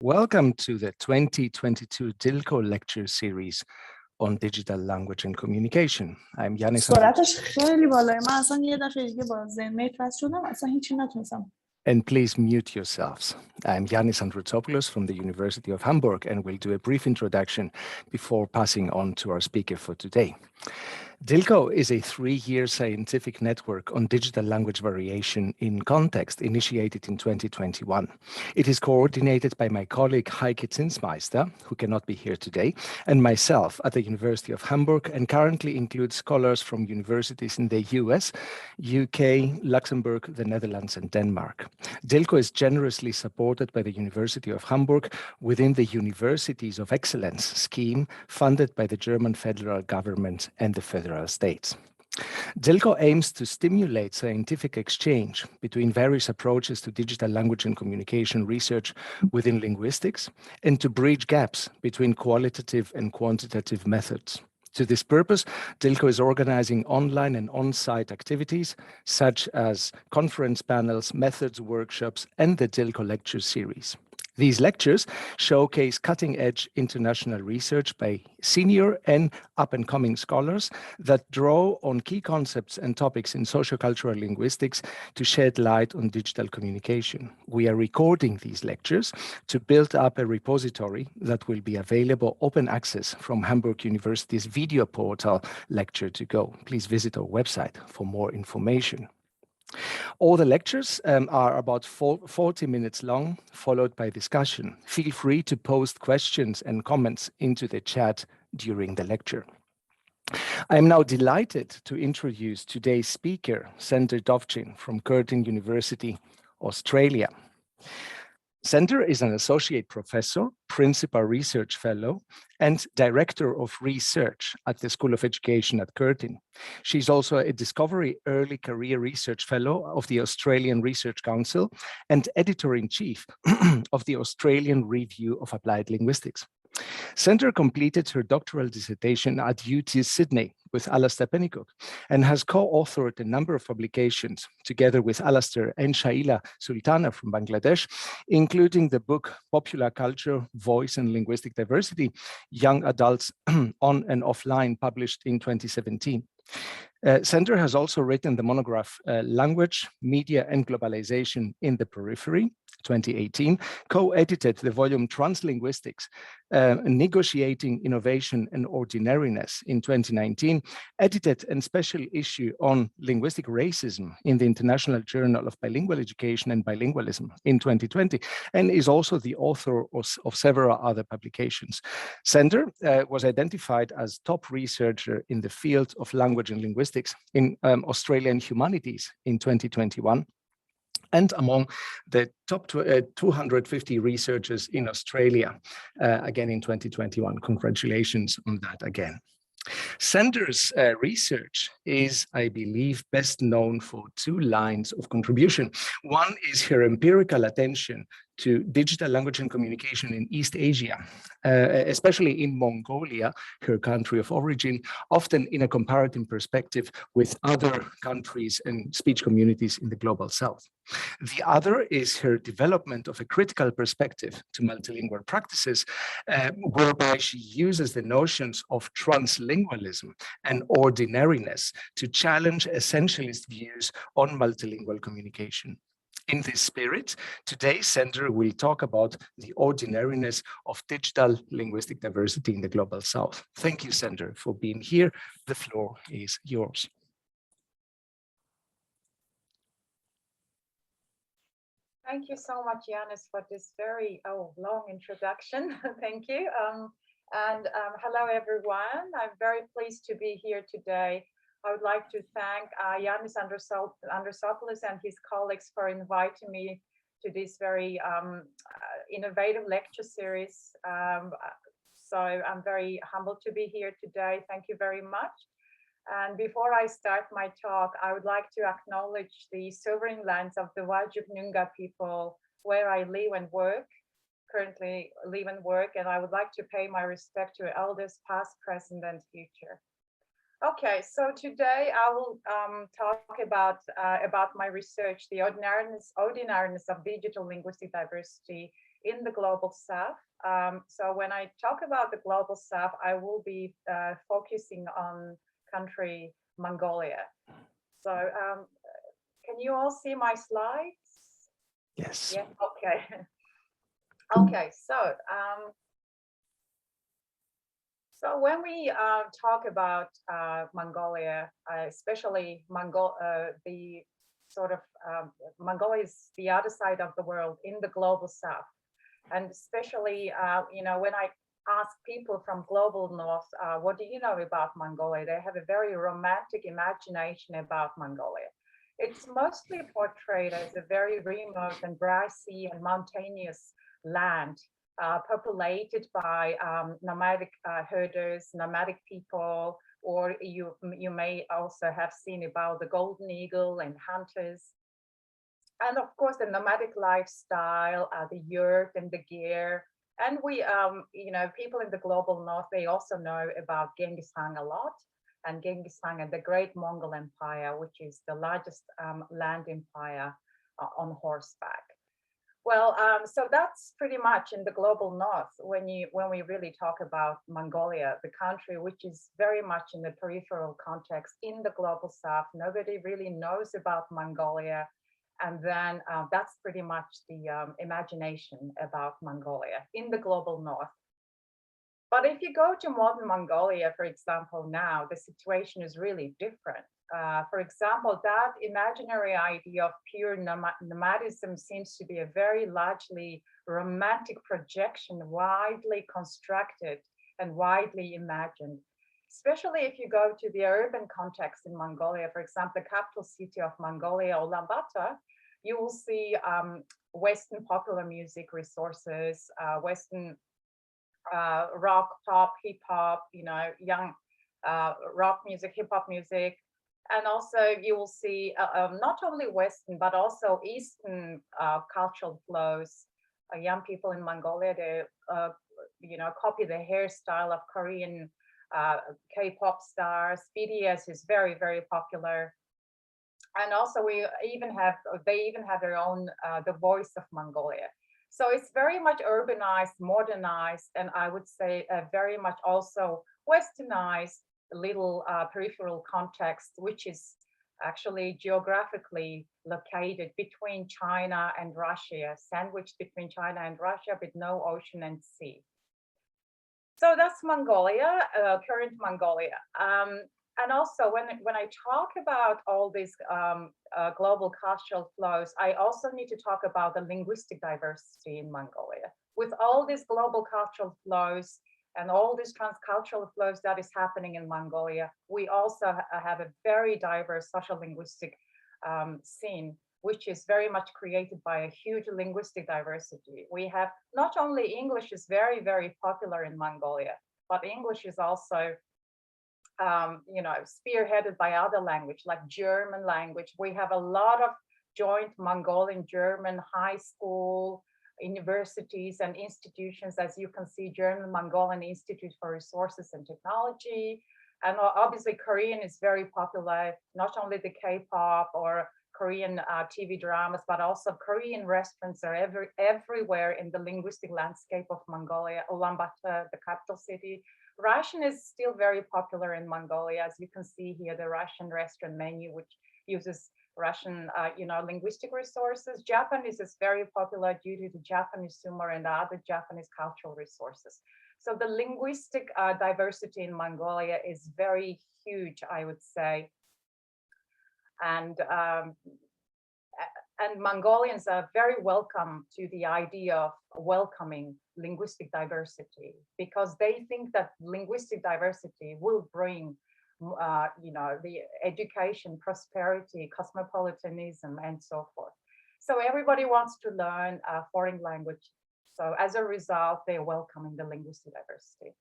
Welcome to the 2022 DiLCo lecture series on digital language and communication. I'm Yanis. سرعتش خیلی بالای من اصلا یه دفعه دیگه با ضمنیت وصل شدم اصلا هیچی نتونستم. And please mute yourselves. I'm Yanis Androutopoulos from the University of Hamburg and will do a brief introduction before passing on to our speaker for today. DiLCo is a 3-year scientific network on digital language variation in context initiated in 2021. It is coordinated by my colleague Heike Zinsmeister, who cannot be here today, and myself at the University of Hamburg, and currently includes scholars from universities in the US, UK, Luxembourg, the Netherlands, and Denmark. DiLCo is generously supported by the University of Hamburg within the Universities of Excellence scheme funded by the German federal government and the federal states. DiLCo aims to stimulate scientific exchange between various approaches to digital language and communication research within linguistics and to bridge gaps between qualitative and quantitative methods. To this purpose, DiLCo is organizing online and on-site activities such as conference panels, methods workshops, and the DiLCo lecture series. These lectures showcase cutting-edge international research by senior and up-and-coming scholars that draw on key concepts and topics in sociocultural linguistics to shed light on digital communication. We are recording these lectures to build up a repository that will be available open access from Hamburg University's video portal Lecture to Go. Please visit our website for more information. All the lectures are about 40 minutes long, followed by discussion. Feel free to post questions and comments into the chat during the lecture. I am now delighted to introduce today's speaker, Senator Dovchin from Curtin University, Australia. Senator is an associate professor, principal research fellow, and director of research at the School of Education at Curtin. She's also a Discovery Early Career Research Fellow of the Australian Research Council and editor-in-chief of the Australian Review of Applied Linguistics. Senator completed her doctoral dissertation at UT Sydney with Alastair Pennycook and has co-authored a number of publications together with Alastair and Shaila Sultana from Bangladesh, including the book Popular Culture, Voice and Linguistic Diversity, Young Adults on and Offline, published in 2017. Senator has also written the monograph Language, Media and Globalization in the Periphery, 2018, co-edited the volume Translinguistics, Negotiating Innovation and Ordinariness in 2019, edited a special issue on linguistic racism in the International Journal of Bilingual Education and Bilingualism in 2020, and is also the author of several other publications. Senator was identified as top researcher in the field of language and linguistics in Australian humanities in 2021. And among the top 250 researchers in Australia, again in 2021. Congratulations on that again. Senator's research is, I believe, best known for 2 lines of contribution. One is her empirical attention to digital language and communication in East Asia, especially in Mongolia, her country of origin, often in a comparative perspective with other countries and speech communities in the global South. The other is her development of a critical perspective to multilingual practices, whereby she uses the notions of translingualism and ordinariness to challenge essentialist views on multilingual communication. In this spirit, today's center will talk about the ordinariness of digital linguistic diversity in the global South. Thank you, Senator, for being here. The floor is yours. Thank you so much, Yanis, for this very long introduction. Thank you. Hello, everyone. I'm very pleased to be here today. I would like to thank Yanis Androutopoulos and his colleagues for inviting me to this very innovative lecture series. So I'm very humbled to be here today. Thank you very much. And before I start my talk, I would like to acknowledge the sovereign lands of the Wajib Noongar people where I live and work, currently live and work, and I would like to pay my respect to elders past, present, and future. Okay, so today I will talk about my research, the ordinariness of digital linguistic diversity in the global south. So when I talk about the global south, I will be focusing on country Mongolia. So can you all see my slides? Yes. Yeah, okay. Okay, so when we talk about Mongolia, especially the sort of Mongolia is the other side of the world in the global south, and especially when I ask people from global north, what do you know about Mongolia? They have a very romantic imagination about Mongolia. It's mostly portrayed as a very remote and grassy and mountainous land, populated by nomadic herders, nomadic people, or you may also have seen about the golden eagle and hunters. And of course, the nomadic lifestyle, the yurt and the gear. And we, people in the global north, they also know about Genghis Khan a lot, and Genghis Khan and the Great Mongol Empire, which is the largest land empire on horseback. Well, so that's pretty much in the global north when we really talk about Mongolia, the country which is very much in the peripheral context in the global south. Nobody really knows about Mongolia. And then that's pretty much the imagination about Mongolia in the global north. But if you go to modern Mongolia, for example, now the situation is really different. For example, that imaginary idea of pure nomadism seems to be a very largely romantic projection, widely constructed and widely imagined. Especially if you go to the urban context in Mongolia, for example, the capital city of Mongolia, Ulaanbaatar, you will see Western popular music resources, Western rock, pop, hip hop, young rock music, hip hop music. And also you will see not only Western, but also Eastern cultural flows. Young people in Mongolia, they, copy the hairstyle of Korean K-pop stars. BTS is very, very popular. And also they even have their own, the voice of Mongolia. So it's very much urbanized, modernized, and I would say very much also westernized little peripheral context, which is actually geographically located between China and Russia, sandwiched between China and Russia with no ocean and sea. So that's Mongolia, current Mongolia. And also when I talk about all these global cultural flows, I also need to talk about the linguistic diversity in Mongolia. With all these global cultural flows and all these transcultural flows that is happening in Mongolia, we also have a very diverse social linguistic scene, which is very much created by a huge linguistic diversity. We have not only English is very, very popular in Mongolia, but English is also spearheaded by other language like German language. We have a lot of joint Mongolian German high school, universities and institutions. As you can see, German Mongolian Institute for Resources and Technology. And obviously Korean is very popular, not only the K-pop or Korean TV dramas, but also Korean restaurants are everywhere in the linguistic landscape of Mongolia. Ulaanbaatar, the capital city. Russian is still very popular in Mongolia. As you can see here, the Russian restaurant menu, which uses Russian, linguistic resources. Japanese is very popular due to the Japanese humor and other Japanese cultural resources. So the linguistic diversity in Mongolia is very huge, I would say. And Mongolians are very welcome to the idea of welcoming linguistic diversity, because they think that linguistic diversity will bring, the education, prosperity, cosmopolitanism, and so forth. So everybody wants to learn a foreign language. So as a result, they're welcoming the linguistic diversity.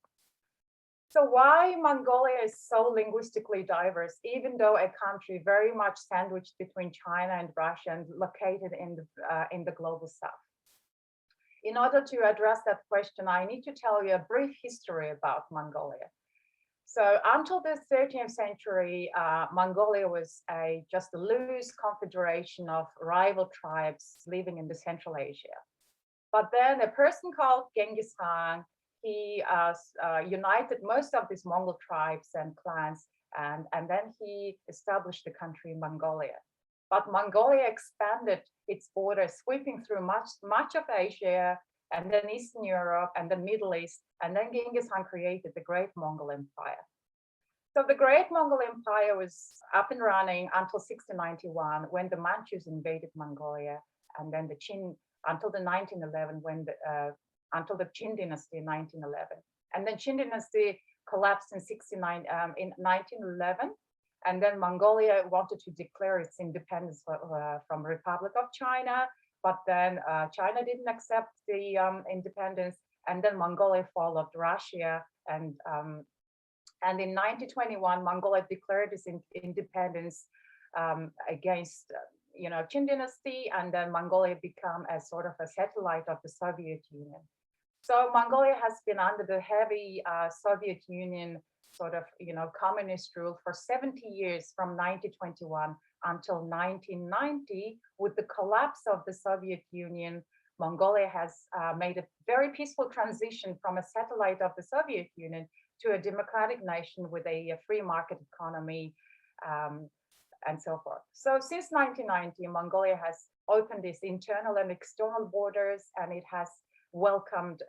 So why Mongolia is so linguistically diverse, even though a country very much sandwiched between China and Russia and located in the global south? In order to address that question, I need to tell you a brief history about Mongolia. So until the 13th century, Mongolia was just a loose confederation of rival tribes living in the Central Asia. But then a person called Genghis Khan, he united most of these Mongol tribes and clans, and then he established the country Mongolia. But Mongolia expanded its borders, sweeping through much of Asia, and then Eastern Europe, and the Middle East, and then Genghis Khan created the Great Mongol Empire. So the Great Mongol Empire was up and running until 1691, when the Manchus invaded Mongolia, and then the Qin until the 1911, when until the Qin dynasty in 1911, and then Qin dynasty collapsed in 1911, and then Mongolia wanted to declare its independence from Republic of China, but then China didn't accept the independence, and then Mongolia followed Russia, and in 1921, Mongolia declared its independence against, Qin dynasty, and then Mongolia became a sort of a satellite of the Soviet Union. So Mongolia has been under the heavy Soviet Union sort of, communist rule for 70 years, from 1921 until 1990. With the collapse of the Soviet Union, Mongolia has made a very peaceful transition from a satellite of the Soviet Union to a democratic nation with a free market economy, and so forth. So since 1990, Mongolia has opened its internal and external borders, and it has welcomed,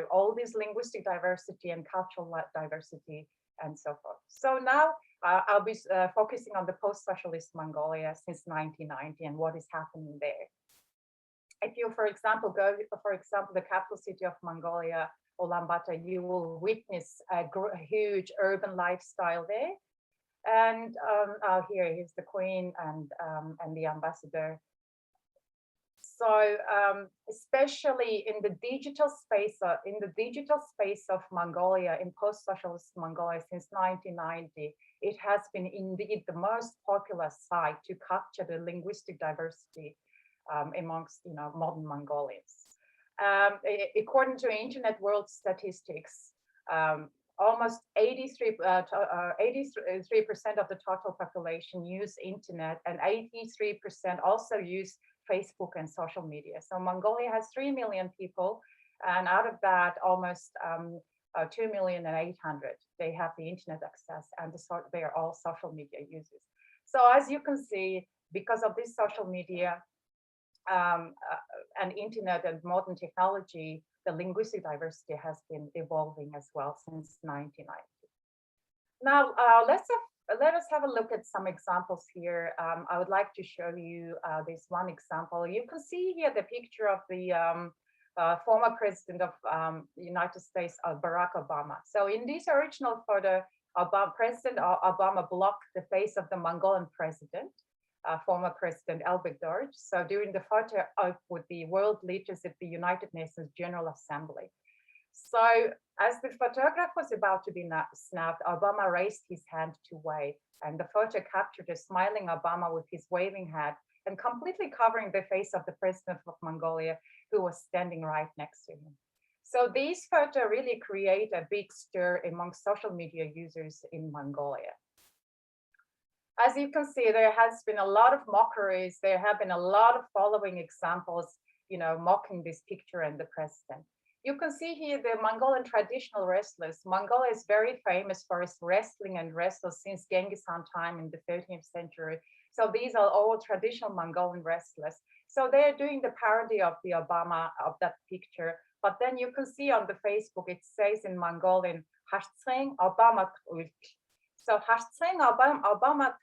all this linguistic diversity and cultural diversity, and so forth. So now I'll be focusing on the post-socialist Mongolia since 1990 and what is happening there. If you, for example, go, the capital city of Mongolia, Ulaanbaatar, you will witness a huge urban lifestyle there. And here is the queen and the ambassador. So especially in the digital space, of Mongolia, in post-socialist Mongolia since 1990, it has been indeed the most popular site to capture the linguistic diversity amongst modern Mongolians. According to Internet World Statistics, almost 83% of the total population use internet, and 83% also use Facebook and social media. So Mongolia has 3 million people, and out of that, almost 2,800,000 they have the internet access, and they are all social media users. So as you can see, because of this social media and internet and modern technology, the linguistic diversity has been evolving as well since 1990. Now, let us have a look at some examples here. I would like to show you this one example. You can see here the picture of the former president of the United States, Barack Obama. So in this original photo, President Obama blocked the face of the Mongolian president, former President Elbegdorj. So during the photo op with the world leaders at the United Nations General Assembly. So as the photograph was about to be snapped, Obama raised his hand to wave, and the photo captured a smiling Obama with his waving hand and completely covering the face of the president of Mongolia, who was standing right next to him. So these photos really create a big stir among social media users in Mongolia. As you can see, there has been a lot of mockeries. There have been a lot of following examples, mocking this picture and the president. You can see here the Mongolian traditional wrestlers. Mongolia is very famous for its wrestling and wrestlers since Genghis Khan time in the 13th century. So these are all traditional Mongolian wrestlers. So they're doing the parody of the Obama, of that picture. But then you can see on the Facebook, it says in Mongolian, "Hashtseng Obama." So "Hashtseng Obama"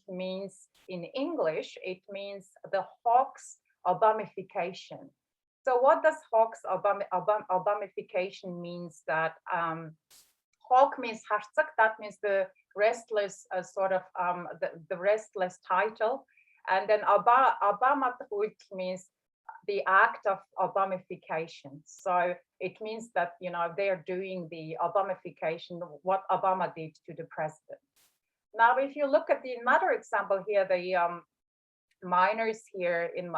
means, in English, it means the hawk's Obamification. So what does hawk's Obamification means? That hawk means hashtag, that means the restless the restless title, and then Obama means the act of Obamification. So it means that they are doing the Obamification, what Obama did to the president. Now, if you look at another example here, the miners here in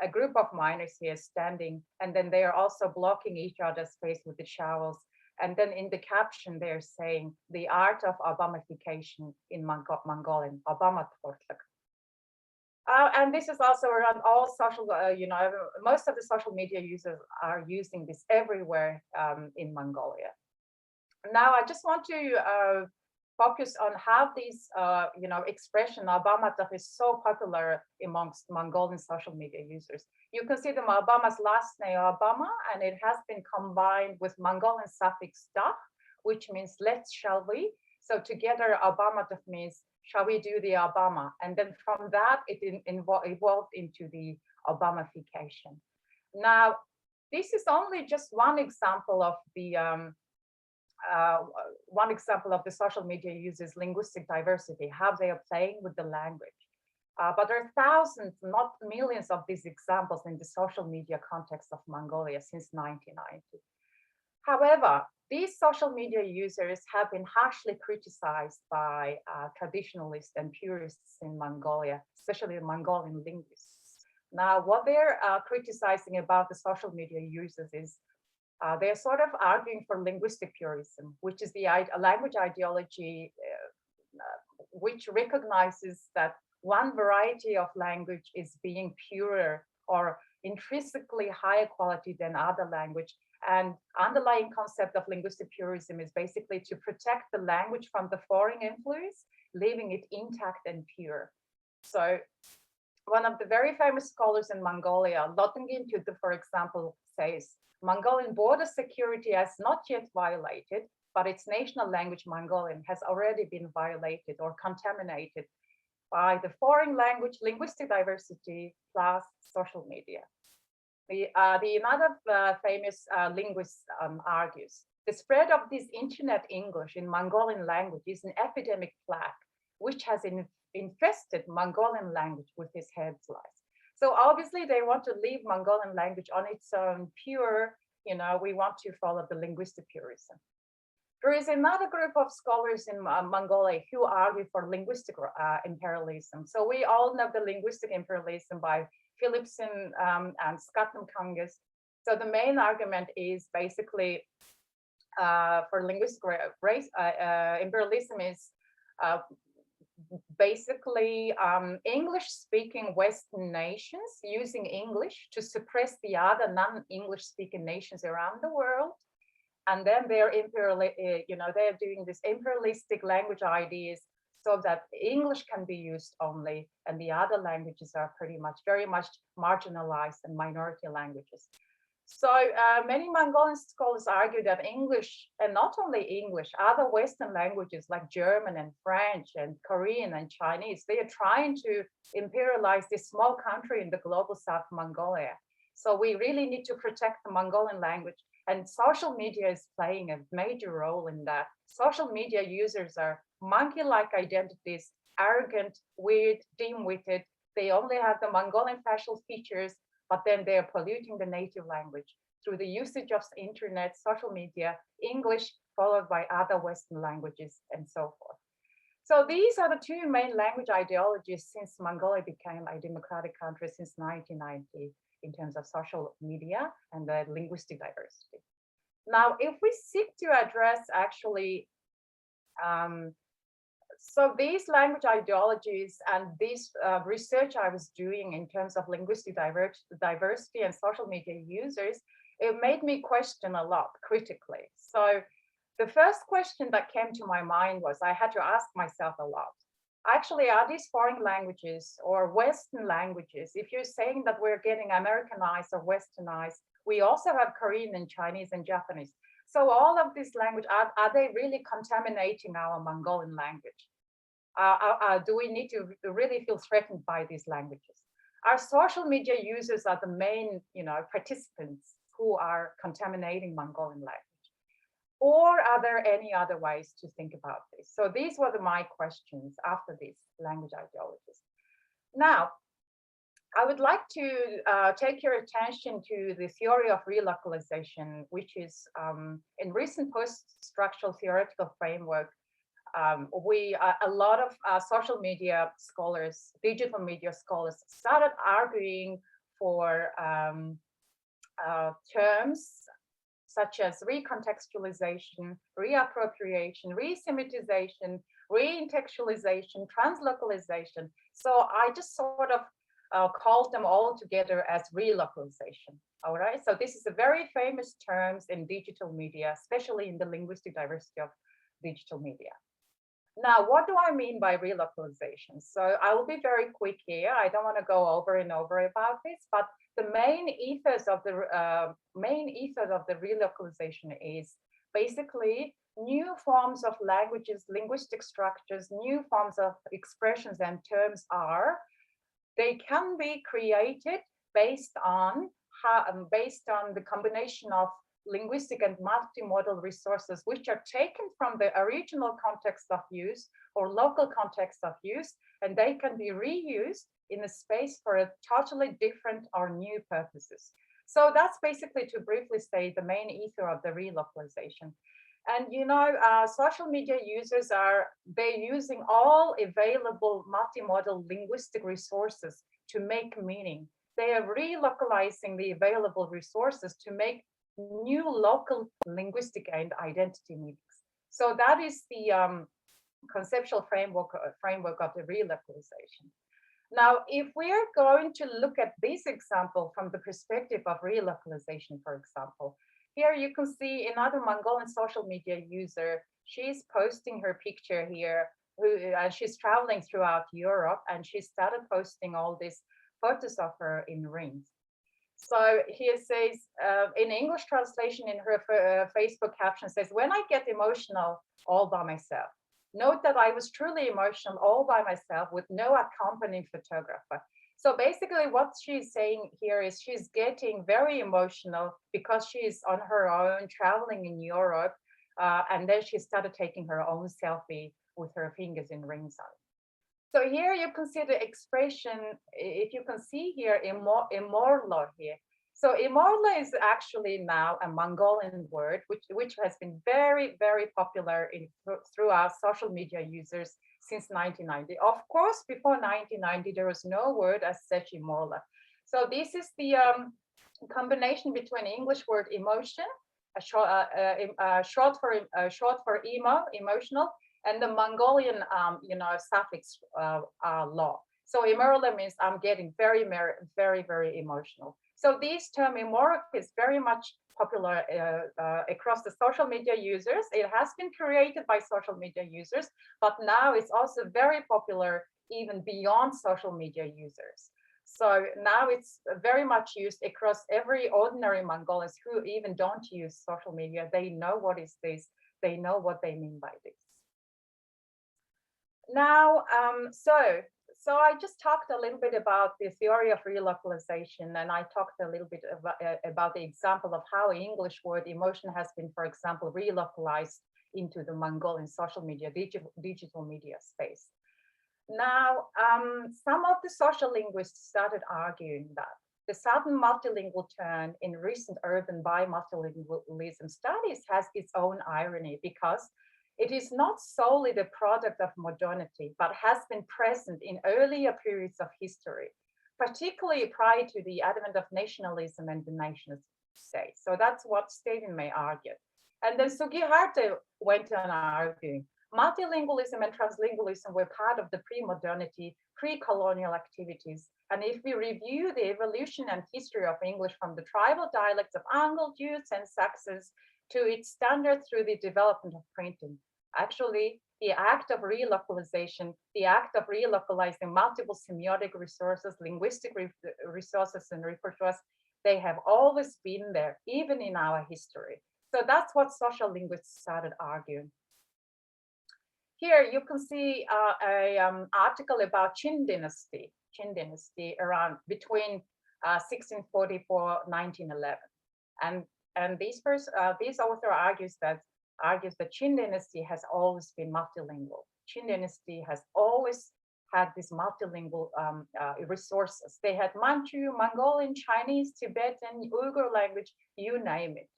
a group of miners here standing, and then they are also blocking each other's face with the shovels. And then in the caption, they're saying the art of Obamification in Mongolian, Obama. And this is also around all social, most of the social media users are using this everywhere in Mongolia. Now, I just want to focus on how this, expression Obama is so popular amongst Mongolian social media users. You can see Obama's last name, Obama, and it has been combined with Mongolian suffix da, which means let's, shall we. So together, Obama means shall we do the Obama? And then from that, it evolved into the Obamification. Now, this is only just one example of the social media uses linguistic diversity, how they are playing with the language. But there are thousands, not millions of these examples in the social media context of Mongolia since 1990. However, these social media users have been harshly criticized by traditionalists and purists in Mongolia, especially Mongolian linguists. Now, what they're criticizing about the social media users is they're sort of arguing for linguistic purism, which is the language ideology which recognizes that one variety of language is being purer or intrinsically higher quality than other language. And underlying concept of linguistic purism is basically to protect the language from the foreign influence, leaving it intact and pure. So one of the very famous scholars in Mongolia, Lotungin, for example, says, Mongolian border security has not yet violated, but its national language, Mongolian, has already been violated or contaminated by the foreign language, linguistic diversity, plus social media. Another famous linguist argues, the spread of this internet English in Mongolian language is an epidemic plague, which has infested Mongolian language with its head lice. So obviously they want to leave Mongolian language on its own pure, we want to follow the linguistic purism. There is another group of scholars in Mongolia who argue for linguistic imperialism. So we all know the linguistic imperialism by Philipson and Skattenkangas. So the main argument is basically for linguistic imperialism is basically English-speaking Western nations using English to suppress the other non-English speaking nations around the world. And then they're they're doing this imperialistic language ideas so that English can be used only, and the other languages are very much marginalized and minority languages. So many Mongolian scholars argue that English, and not only English, other Western languages like German and French and Korean and Chinese, they are trying to imperialize this small country in the global South Mongolia. So we really need to protect the Mongolian language. And social media is playing a major role in that. Social media users are monkey-like identities, arrogant, weird, dim-witted. They only have the Mongolian facial features, but then they're polluting the native language through the usage of internet, social media, English, followed by other Western languages, and so forth. So these are the two main language ideologies since Mongolia became a democratic country since 1990 in terms of social media and the linguistic diversity. Now, if we seek to address actually so these language ideologies and this research I was doing in terms of linguistic diversity and social media users, it made me question a lot critically. So the first question that came to my mind was, I had to ask myself a lot. Actually, are these foreign languages or Western languages? If you're saying that we're getting Americanized or Westernized, we also have Korean and Chinese and Japanese. So all of these languages, are they really contaminating our Mongolian language? Do we need to really feel threatened by these languages? Our social media users are the main, participants who are contaminating Mongolian language. Or are there any other ways to think about this? So these were my questions after these language ideologies. Now, I would like to take your attention to the theory of relocalization, which is in recent post-structural theoretical framework, a lot of social media scholars, digital media scholars started arguing for terms such as recontextualization, reappropriation, resemitization, reintellectualization, translocalization. So I just sort of called them all together as relocalization. All right, so this is a very famous term in digital media, especially in the linguistic diversity of digital media. Now, what do I mean by relocalization? So I will be very quick here. I don't want to go over and over about this, but the main ethos of the relocalization is basically new forms of languages, linguistic structures, new forms of expressions and terms they can be created based on the combination of linguistic and multimodal resources, which are taken from the original context of use or local context of use, and they can be reused in a space for a totally different or new purposes. So that's basically, to briefly say, the main ether of the relocalization. And social media users they're using all available multimodal linguistic resources to make meaning. They are relocalizing the available resources to make new local linguistic and identity meanings. So that is the conceptual framework of the relocalization. Now, if we're going to look at this example from the perspective of relocalization, for example, here you can see another Mongolian social media user. She's posting her picture here. She's traveling throughout Europe, and she started posting all these photos of her in rings. So here says, in English translation, in her Facebook caption says, "When I get emotional all by myself, note that I was truly emotional all by myself with no accompanying photographer." So basically what she's saying here is she's getting very emotional because she's on her own traveling in Europe. And then she started taking her own selfie with her fingers in rings on. So here you can see the expression, if you can see here, imorlo here. So imorlo is actually now a Mongolian word, which has been very, very popular throughout social media users since 1990. Of course, before 1990, there was no word as such imorlo. So this is the combination between English word emotion, short for emotional, and the Mongolian, suffix law. So imorlo means I'm getting very, very, very emotional. So this term imorlo is very much popular across the social media users. It has been created by social media users, but now it's also very popular even beyond social media users. So now it's very much used across every ordinary Mongolians who even don't use social media. They know what is this. They know what they mean by this. Now, so I just talked a little bit about the theory of relocalization, and I talked a little bit about the example of how English word emotion has been, for example, relocalized into the Mongolian social media, digital media space. Now, some of the social linguists started arguing that the sudden multilingual turn in recent urban bi-multilingualism studies has its own irony, because it is not solely the product of modernity, but has been present in earlier periods of history, particularly prior to the advent of nationalism and the nation state. So that's what Stephen May argued. And then Sugiharte went on arguing, multilingualism and translingualism were part of the pre-modernity, pre-colonial activities. And if we review the evolution and history of English from the tribal dialects of Angles, Jutes, and Saxons to its standard through the development of printing, actually, the act of relocalization, the act of relocalizing multiple semiotic resources, linguistic resources, and repertoires, they have always been there, even in our history. So that's what social linguists started arguing. Here you can see an article about Qin dynasty around between 1644-1911, and this author argues that Qin dynasty has always been multilingual. Qin dynasty has always had these multilingual resources. They had Manchu, Mongolian, Chinese, Tibetan, Uyghur language, you name it.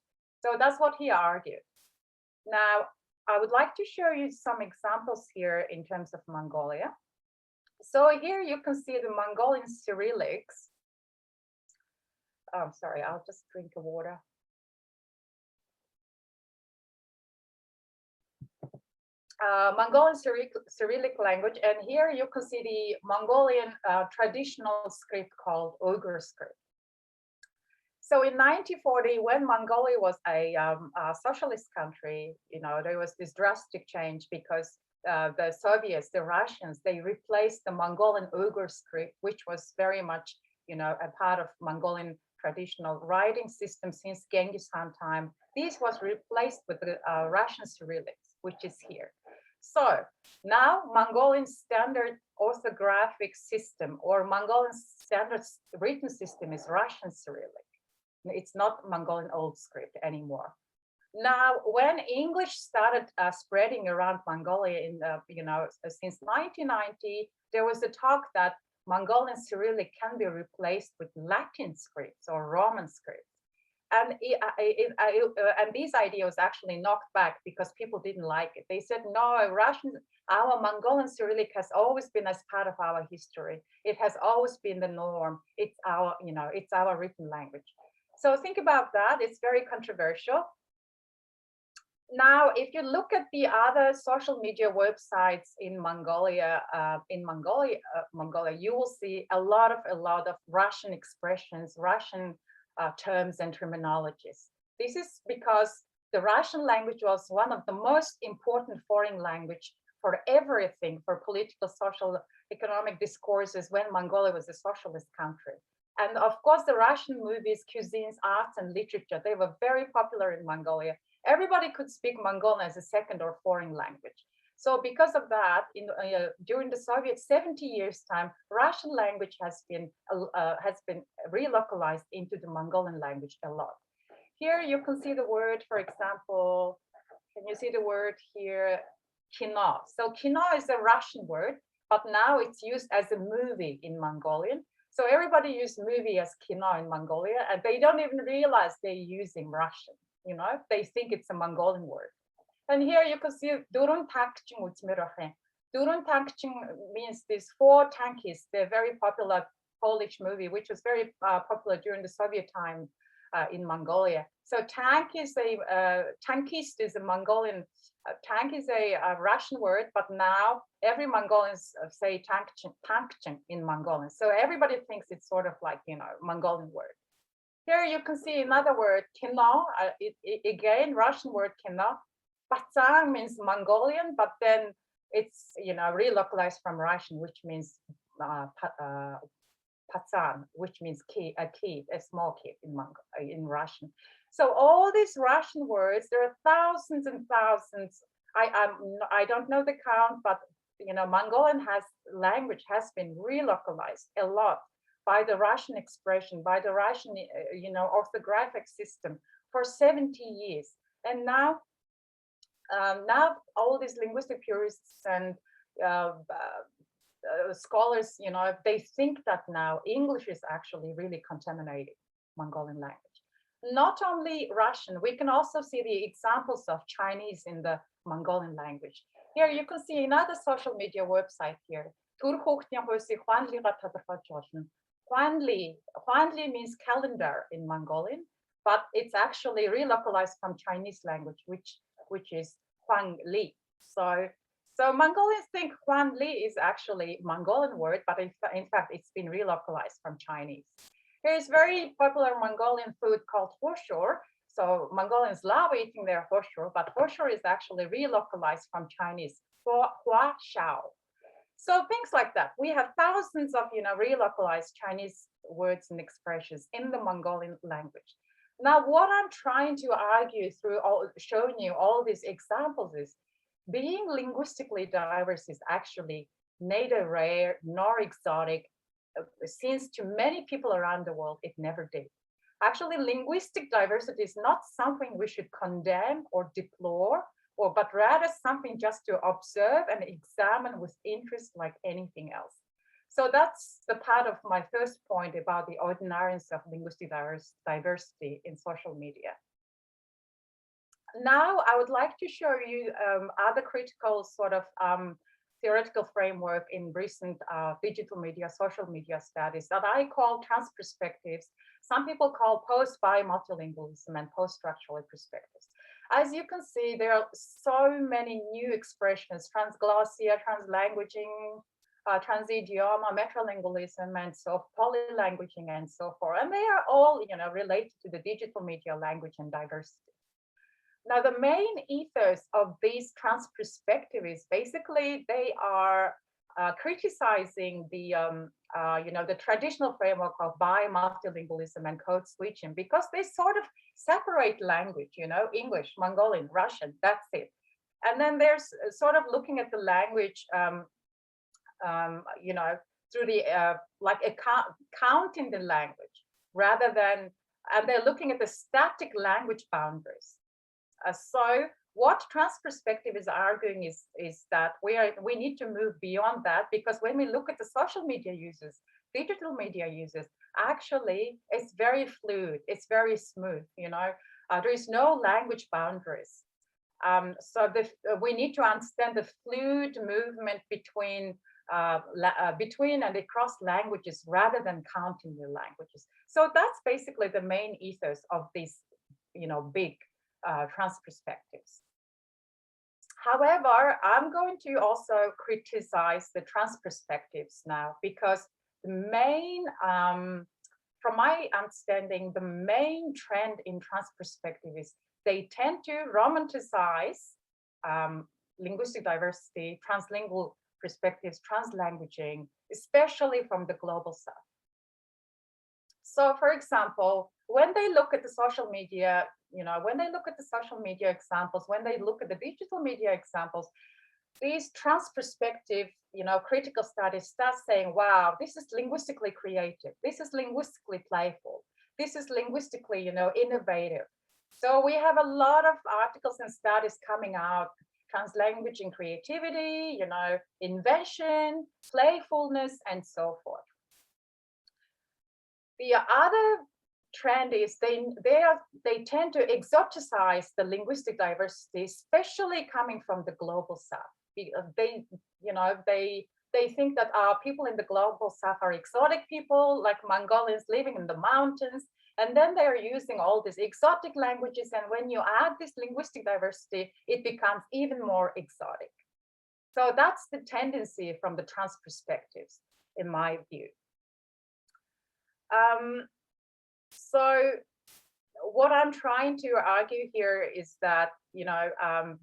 So that's what he argued. Now, I would like to show you some examples here in terms of Mongolia. So here you can see the Mongolian Cyrillics. I'm sorry, I'll just drink a water. Mongolian Cyrillic language, and here you can see the Mongolian traditional script called Uyghur script. So in 1940, when Mongolia was a socialist country, there was this drastic change because the Soviets, the Russians, they replaced the Mongolian Uyghur script, which was very much, a part of Mongolian traditional writing system since Genghis Khan time. This was replaced with the Russian Cyrillics, which is here. So now Mongolian standard orthographic system or Mongolian standard written system is Russian Cyrillic. It's not Mongolian old script anymore. Now, when English started spreading around Mongolia since 1990, there was a talk that Mongolian Cyrillic can be replaced with Latin scripts or Roman scripts. And this idea was actually knocked back because people didn't like it. They said, no, our Mongolian Cyrillic has always been as part of our history. It has always been the norm. It's our written language. So think about that. It's very controversial. Now, if you look at the other social media websites in Mongolia, you will see a lot of Russian expressions, Russian terms and terminologies. This is because the Russian language was one of the most important foreign language for everything, for political, social, economic discourses when Mongolia was a socialist country. And of course, the Russian movies, cuisines, arts, and literature, they were very popular in Mongolia. Everybody could speak Mongolian as a second or foreign language. So because of that, during the Soviet 70 years time, Russian language has been relocalized into the Mongolian language a lot. Here you can see the word, for example, can you see the word here, kino? So kino is a Russian word, but now it's used as a movie in Mongolian. So everybody uses movie as kino in Mongolia, and they don't even realize they're using Russian. They think it's a Mongolian word. And here you can see Durun Tankching Utmiroche. Durun Tankching means these 4 tankists. They're very popular Polish movie, which was very popular during the Soviet time in Mongolia. So tankist is a Mongolian, tank is a Russian word, but now every Mongolian say tankching in Mongolian. So everybody thinks it's sort of like, Mongolian word. Here you can see another word, kino, again, Russian word kino. Patsang means Mongolian, but then it's, relocalized from Russian, which means patsan, which means a kid, a small kid in Russian. So all these Russian words, there are thousands and thousands. I don't know the count, but Mongolian language has been relocalized a lot by the Russian expression, by the Russian, orthographic system for 70 years. And now all these linguistic purists and scholars, they think that now English is actually really contaminated Mongolian language. Not only Russian, we can also see the examples of Chinese in the Mongolian language. Here you can see another social media website here. Huanli means calendar in Mongolian, but it's actually relocalized from Chinese language, which is Huangli. So Mongolians think Huanli is actually Mongolian word, but in fact, it's been relocalized from Chinese. Here's very popular Mongolian food called hoshor. So Mongolians love eating their hoshor, but hoshor is actually relocalized from Chinese, hua shao. So things like that. We have thousands of relocalized Chinese words and expressions in the Mongolian language. Now, what I'm trying to argue through showing you all these examples is being linguistically diverse is actually neither rare nor exotic, since to many people around the world, it never did. Actually, linguistic diversity is not something we should condemn or deplore, but rather something just to observe and examine with interest like anything else. So that's the part of my first point about the ordinariness of linguistic diversity in social media. Now, I would like to show you other critical sort of theoretical framework in recent digital media, social media studies that I call transperspectives. Some people call post-bi multilingualism and post-structural perspectives. As you can see, there are so many new expressions: transglossia, translanguaging, transidioma, metalingualism, and so polylanguaging, and so forth. And they are all, related to the digital media, language, and diversity. Now, the main ethos of these transperspectives, basically, they are criticizing the the traditional framework of multilingualism and code switching, because they sort of separate language, English, Mongolian, Russian, that's it. And then there's sort of looking at the language, through the counting the language rather than, and they're looking at the static language boundaries. So what transperspective is arguing is that we need to move beyond that, because when we look at the social media users, digital media users, actually it's very fluid, it's very smooth, there is no language boundaries. So we need to understand the fluid movement between and across languages rather than counting the languages. So that's basically the main ethos of these, big transperspectives. However, I'm going to also criticize the transperspectives now, because the main, from my understanding, the main trend in transperspective is they tend to romanticize linguistic diversity, translingual perspectives, translanguaging, especially from the global south. So, for example, when they look at the social media, when they look at the social media examples, when they look at the digital media examples, these transperspective, critical studies start saying, wow, this is linguistically creative. This is linguistically playful. This is linguistically, innovative. So we have a lot of articles and studies coming out, translanguaging creativity, invention, playfulness, and so forth. The other trend is they tend to exoticize the linguistic diversity, especially coming from the global south. They think that people in the global south are exotic people, like Mongolians living in the mountains, and then they are using all these exotic languages, and when you add this linguistic diversity, it becomes even more exotic. So that's the tendency from the transperspectives, in my view. So what I'm trying to argue here is that,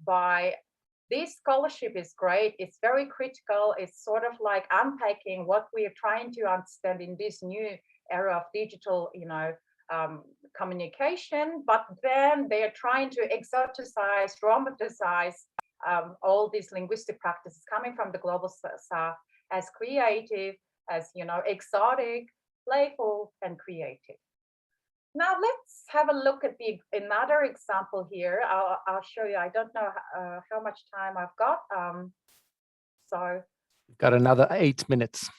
by this scholarship is great, it's very critical, it's sort of like unpacking what we are trying to understand in this new era of digital, communication, but then they're trying to exoticize, romanticize all these linguistic practices coming from the global south as creative, as, exotic, playful, and creative. Now let's have a look at another example here. I'll show you. I don't know how much time I've got. So we've got another 8 minutes.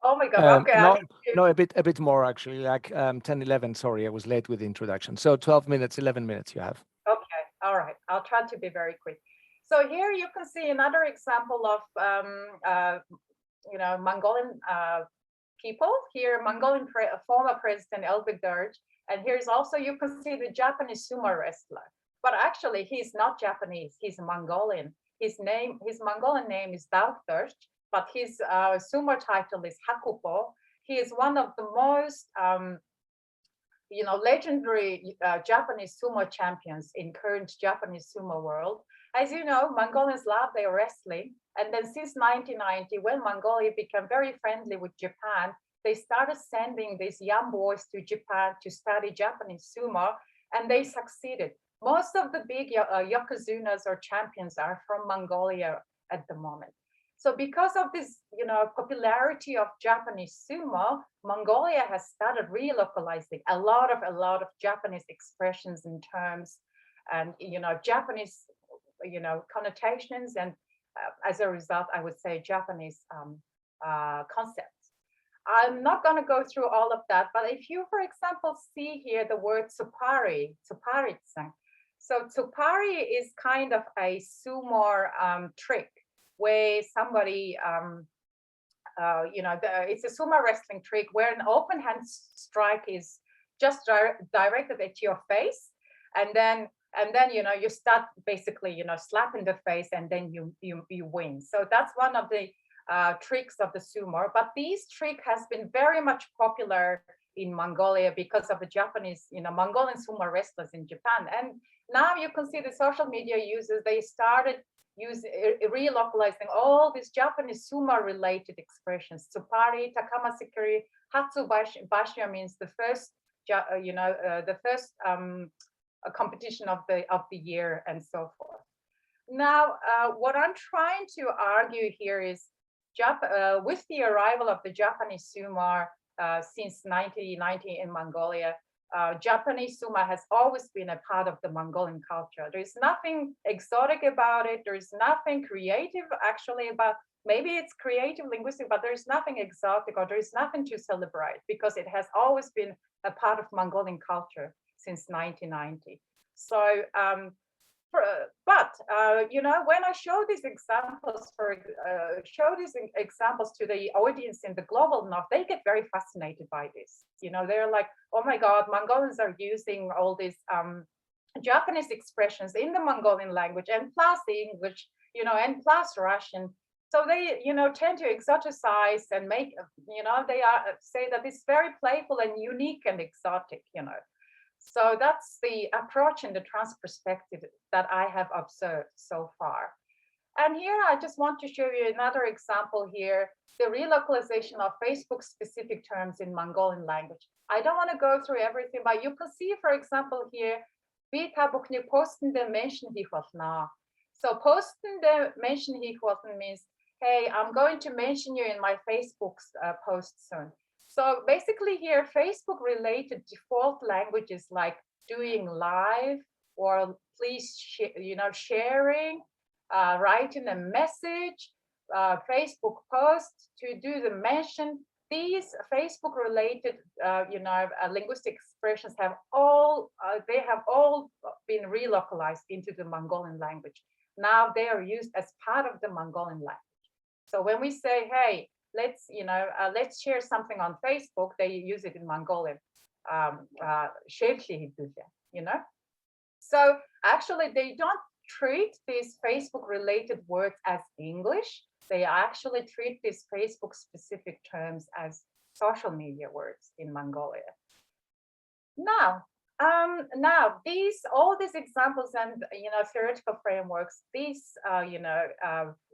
Oh my God! Okay. No, a bit more actually, like 10, 11. Sorry, I was late with the introduction. So 12 minutes, 11 minutes you have. Okay. All right. I'll try to be very quick. So here you can see another example of Mongolian people. Here, Mongolian former president Elbek Derj. And here's also, you can see the Japanese sumo wrestler, but actually he's not Japanese, he's Mongolian. His Mongolian name is Dovchin, but his sumo title is Hakupo. He is one of the most, legendary Japanese sumo champions in current Japanese sumo world. As you know, Mongolians love their wrestling. And then since 1990, when Mongolia became very friendly with Japan, they started sending these young boys to Japan to study Japanese sumo, and they succeeded. Most of the big yokozunas or champions are from Mongolia at the moment. So because of this, popularity of Japanese sumo, Mongolia has started relocalizing a lot of Japanese expressions and terms, and Japanese, connotations, and as a result, I would say Japanese concepts. I'm not going to go through all of that, but if you, for example, see here the word tsupari. So tsupari is kind of a sumo trick where somebody, it's a sumo wrestling trick where an open hand strike is just directed at your face, and then And then, you know, you start basically, you know, slapping the face and then you win. So that's one of the tricks of the sumo. But this trick has been very much popular in Mongolia because of the Japanese, you know, Mongolian sumo wrestlers in Japan. And now you can see the social media users, they started relocalizing all these Japanese sumo related expressions. Tsupari, takamasikuri, hatsu bashio means the first, you know, the first competition of the year and so forth. Now, what I'm trying to argue here is with the arrival of the Japanese sumo since 1990 in Mongolia, Japanese sumo has always been a part of the Mongolian culture. There's nothing exotic about it. There's nothing creative actually about, maybe it's creative linguistic, but there's nothing exotic or there's nothing to celebrate because it has always been a part of Mongolian culture since 1990. So, you know, when I show these examples to the audience in the global north, they get very fascinated by this. You know, they're like, oh my God, Mongolians are using all these Japanese expressions in the Mongolian language and plus the English, you know, and plus Russian. So they, you know, tend to exoticize and make, you know, they say that it's very playful and unique and exotic, you know. So that's the approach in the trans perspective that I have observed so far. And here I just want to show you another example here, the relocalization of Facebook specific terms in Mongolian language. I don't want to go through everything, but you can see, for example, here, posten de Menschen na. So posten de Menschen means, hey, I'm going to mention you in my Facebook post soon. So basically here, Facebook related default languages like doing live or please, you know, sharing, writing a message, Facebook post to do the mention. These Facebook related, you know, linguistic expressions have all, they have all been relocalized into the Mongolian language. Now they are used as part of the Mongolian language. So when we say, hey, let's, you know, let's share something on Facebook, they use it in Mongolian, you know. So actually they don't treat these Facebook related words as English. They actually treat these Facebook specific terms as social media words in Mongolia. Now, all these examples and, you know, theoretical frameworks, you know,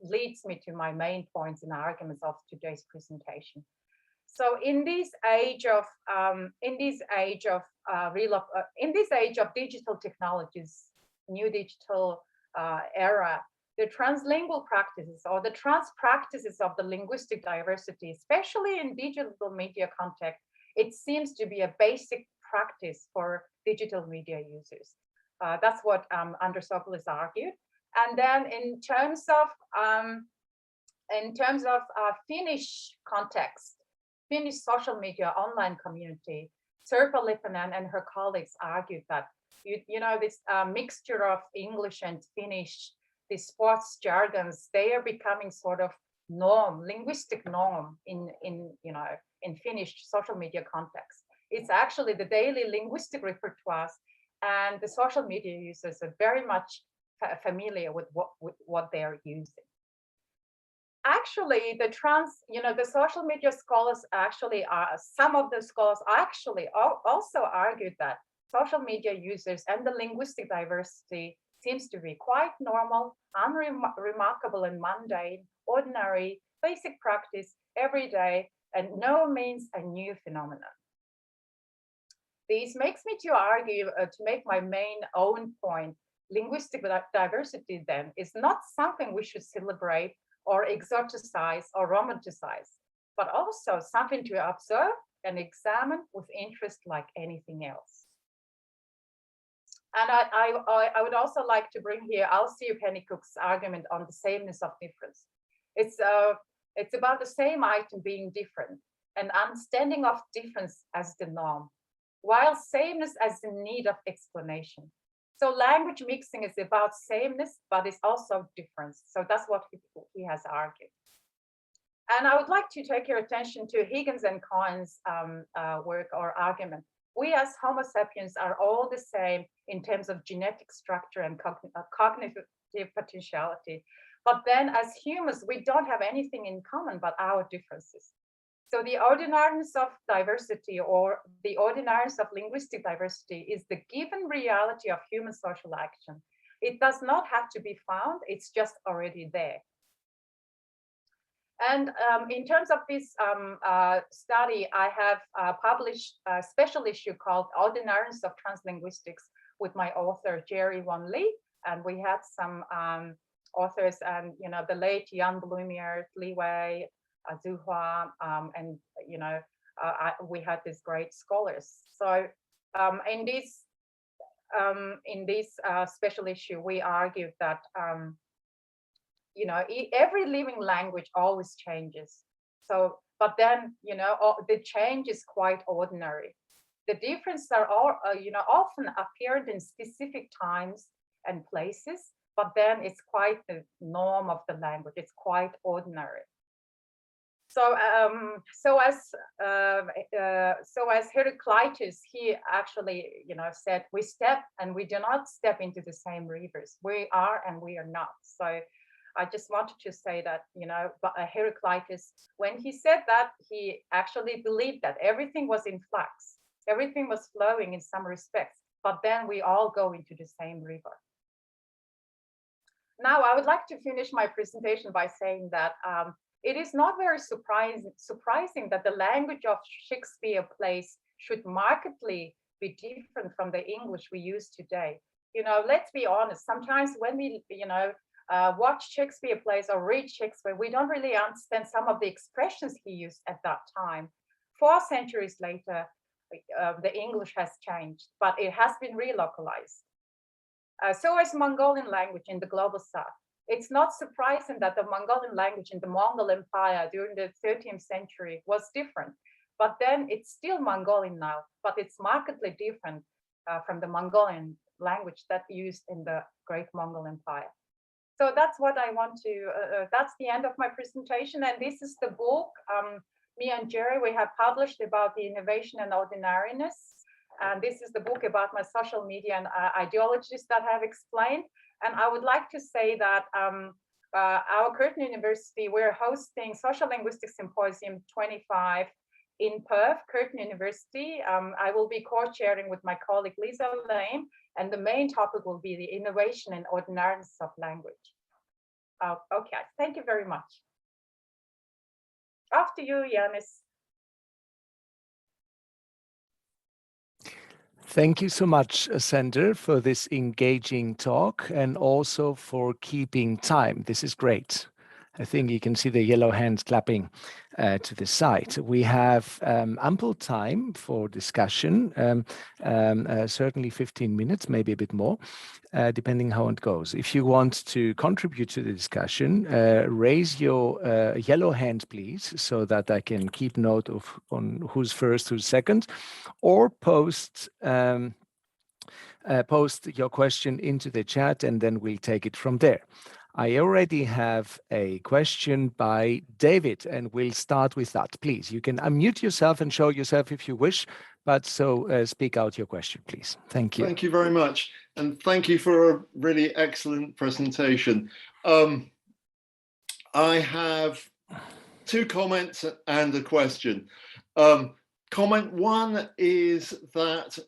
leads me to my main points and arguments of today's presentation. So in this age of digital technologies, new digital era, the translingual practices or the trans practices of the linguistic diversity, especially in digital media context, it seems to be a basic practice for digital media users. That's what Androsopoulos argued. And then in terms of Finnish context, Finnish social media online community, Sirpa Lipponen and her colleagues argued that you know, this mixture of English and Finnish, these sports jargons, they are becoming sort of norm, linguistic norm in you know, in Finnish social media context. It's actually the daily linguistic repertoires, and the social media users are very much familiar with what they are using. Actually, the social media scholars actually some of the scholars actually also argued that social media users and the linguistic diversity seems to be quite normal, unremarkable and mundane, ordinary, basic practice every day, and no means a new phenomenon. This makes me to argue, to make my main own point, linguistic diversity then is not something we should celebrate or exoticize or romanticize, but also something to observe and examine with interest like anything else. And I would also like to bring here Alceu Pennycook's argument on the sameness of difference. It's about the same item being different, an understanding of difference as the norm, while sameness as the need of explanation. So language mixing is about sameness, but it's also difference. So that's what he has argued. And I would like to take your attention to Higgins and Cohen's work or argument. we as Homo sapiens are all the same in terms of genetic structure and cognitive potentiality. But then as humans, we don't have anything in common but our differences. So the ordinariness of diversity, or the ordinariness of linguistic diversity, is the given reality of human social action. It does not have to be found, it's just already there. And in terms of this study, I have published a special issue called Ordinariness of Translinguistics with my author, Jerry Won Lee. And we had some authors, and the late Jan Blumier, Li Wei, Zhu Hua, and we had these great scholars. So in this special issue, we argued that every living language always changes. So, but then the change is quite ordinary. The differences are all often apparent in specific times and places, but then it's quite the norm of the language. It's quite ordinary. So, so as Heraclitus, he actually, said, we step and we do not step into the same rivers. We are and we are not. So, I just wanted to say that, but Heraclitus, when he said that, he actually believed that everything was in flux, everything was flowing in some respects, but then we all go into the same river. Now, I would like to finish my presentation by saying that it is not very surprising that the language of Shakespeare plays should markedly be different from the English we use today. Let's be honest, sometimes when we, watch Shakespeare plays or read Shakespeare, we don't really understand some of the expressions he used at that time. 4 centuries later, the English has changed, but it has been relocalized. So is Mongolian language in the global south. It's not surprising that the Mongolian language in the Mongol Empire during the 13th century was different, but then it's still Mongolian now, but it's markedly different from the Mongolian language that used in the Great Mongol Empire. So that's what I want to, that's the end of my presentation. And this is the book me and Jerry, we have published about the innovation and ordinariness. And this is the book about my social media and ideologies that I have explained. And I would like to say that our Curtin University, we're hosting Social Linguistics Symposium 25 in Perth, Curtin University. I will be co-chairing with my colleague Lisa Lame, and the main topic will be the innovation and ordinariness of language. Okay, thank you very much. After you, Yanis. Thank you so much, Sander, for this engaging talk and also for keeping time. This is great. I think you can see the yellow hands clapping to the side. We have ample time for discussion, certainly 15 minutes, maybe a bit more, depending how it goes. If you want to contribute to the discussion, raise your yellow hand, please, so that I can keep note of on who's first, who's second, or post your question into the chat, and then we'll take it from there. I already have a question by David, and we'll start with that. Please, you can unmute yourself and show yourself if you wish, but so speak out your question, please. Thank you. Thank you very much. And thank you for a really excellent presentation. I have 2 comments and a question. Comment 1 is that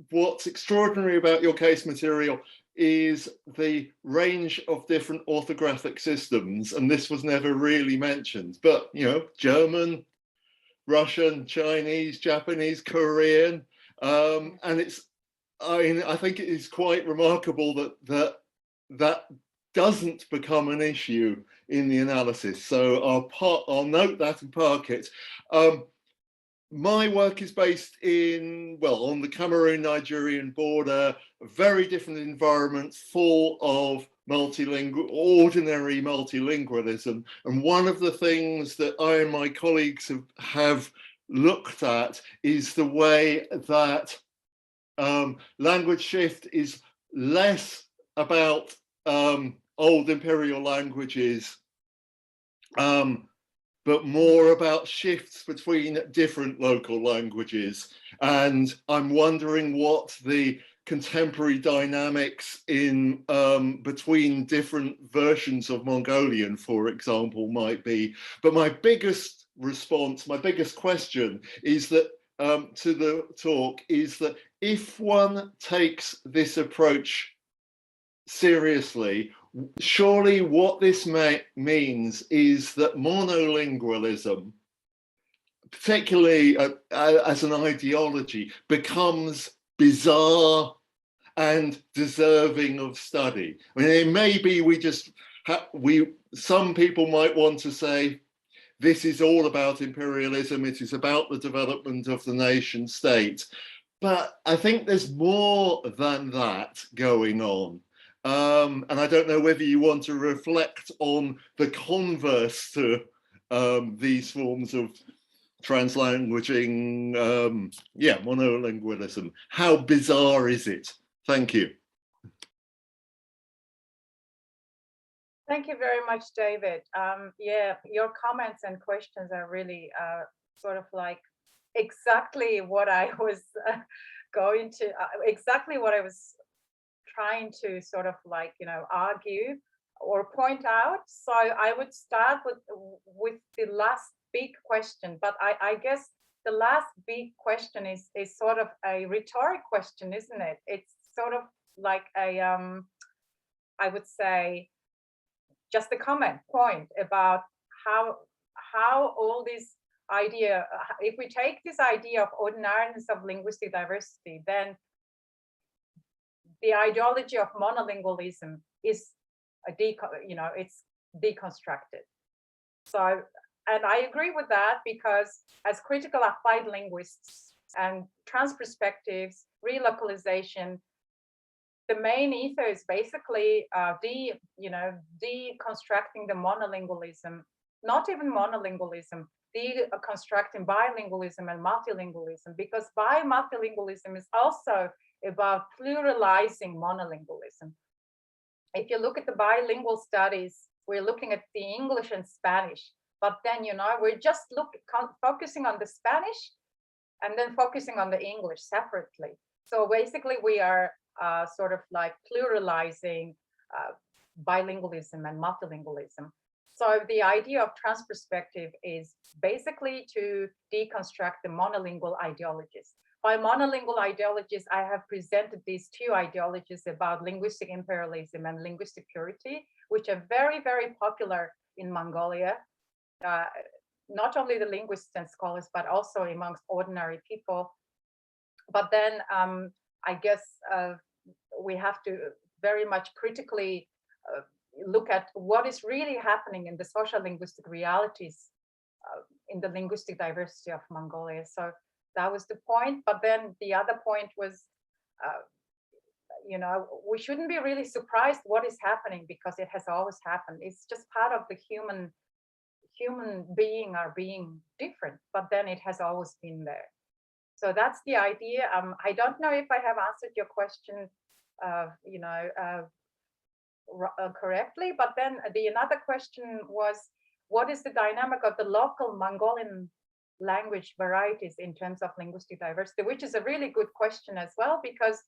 what's extraordinary about your case material is the range of different orthographic systems, and this was never really mentioned, but German, Russian, Chinese, Japanese, Korean, and it's, I think it is quite remarkable that doesn't become an issue in the analysis. So I'll note that and park it. My work is based on the Cameroon-Nigerian border, a very different environment full of ordinary multilingualism. And one of the things that I and my colleagues have looked at is the way that language shift is less about old imperial languages but more about shifts between different local languages. And I'm wondering what the contemporary dynamics in between different versions of Mongolian, for example, might be. But my biggest response, my biggest question is that to the talk is that if one takes this approach seriously, surely what this means is that monolingualism, particularly as an ideology, becomes bizarre and deserving of study. I mean, it may be some people might want to say, this is all about imperialism, it is about the development of the nation state. But I think there's more than that going on. And I don't know whether you want to reflect on the converse to these forms of translanguaging, monolingualism. How bizarre is it? Thank you. Thank you very much, David. Yeah, your comments and questions are really sort of like exactly what I was exactly what I was trying to sort of like, argue or point out. So I would start with the last big question, but I guess the last big question is sort of a rhetoric question, isn't it? It's sort of like a, I would say, just a comment point about how all this idea, if we take this idea of ordinariness of linguistic diversity, then the ideology of monolingualism is it's deconstructed. So, and I agree with that, because as critical applied linguists and transperspectives, relocalization, the main ether is basically deconstructing the monolingualism, not even monolingualism, deconstructing bilingualism and multilingualism, because multilingualism is also about pluralizing monolingualism. If you look at the bilingual studies, we're looking at the English and Spanish, but then, we're just focusing on the Spanish and then focusing on the English separately. So basically we are sort of like pluralizing bilingualism and multilingualism. So the idea of transperspective is basically to deconstruct the monolingual ideologies. By monolingual ideologies, I have presented these two ideologies about linguistic imperialism and linguistic purity, which are very, very popular in Mongolia. Not only the linguists and scholars, but also amongst ordinary people. But then I guess we have to very much critically look at what is really happening in the social linguistic realities in the linguistic diversity of Mongolia. So that was the point. But then the other point was, we shouldn't be really surprised what is happening, because it has always happened. It's just part of the human being are being different, but then it has always been there. So that's the idea. I don't know if I have answered your question, correctly, but then another question was, what is the dynamic of the local Mongolian language varieties in terms of linguistic diversity, which is a really good question as well, because